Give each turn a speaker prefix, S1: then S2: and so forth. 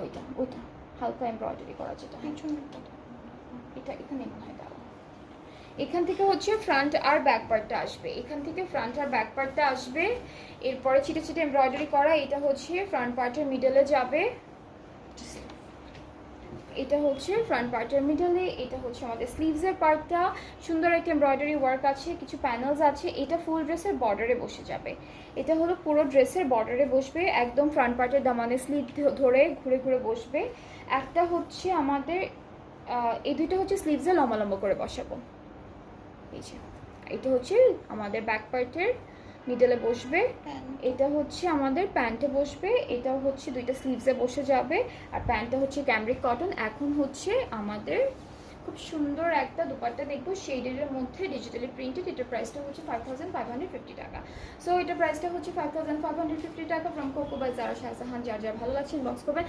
S1: ওইটা ওইটা হালকা এমব্রয়ডারি করা যেটা, হ্যাঁ এটা এখানে মনে হয় দাও। এখান থেকে হচ্ছে ফ্রন্ট আর ব্যাক পার্টটা আসবে, এখান থেকে ফ্রন্ট আর ব্যাক পার্টটা আসবে, এরপরে ছিটে ছিটে এমব্রয়ডারি করা, এটা হচ্ছে ফ্রন্ট পার্টের মিডলে যাবে, এটা হচ্ছে ফ্রন্ট পার্টের মিডলে, এটা হচ্ছে আমাদের স্লিভসের পার্টটা, সুন্দর একটা এমব্রয়ডারি ওয়ার্ক আছে, কিছু প্যানেলস আছে, এটা ফুল ড্রেসের বর্ডারে বসে যাবে, এটা হলো পুরো ড্রেসের বর্ডারে বসবে, একদম ফ্রন্ট পার্টের দামানে স্লিভ ধরে ঘুরে ঘুরে বসবে। একটা হচ্ছে আমাদের এই দুইটা হচ্ছে স্লিভসে লম্বা লম্বা করে বসাবো, এই যে এটা হচ্ছে আমাদের ব্যাক পার্টের মিডলে বসবে, এটা হচ্ছে আমাদের প্যান্টে বসবে, এটা হচ্ছে দুইটা স্লিভসে বসে যাবে, আর প্যান্টটা হচ্ছে ক্যামব্রিক কটন। এখন হচ্ছে আমাদের খুব সুন্দর একটা দুপাট্টা দেখবো শেডের মধ্যে ডিজিটালি প্রিন্টেড, এটার প্রাইসটা হচ্ছে 5550 টাকা। সো এটার প্রাইসটা হচ্ছে 5550 টাকা ফ্রম কোকো বাই জারা শাহজাহান। যার যার ভালো লাগছে ইনবক্স করবেন।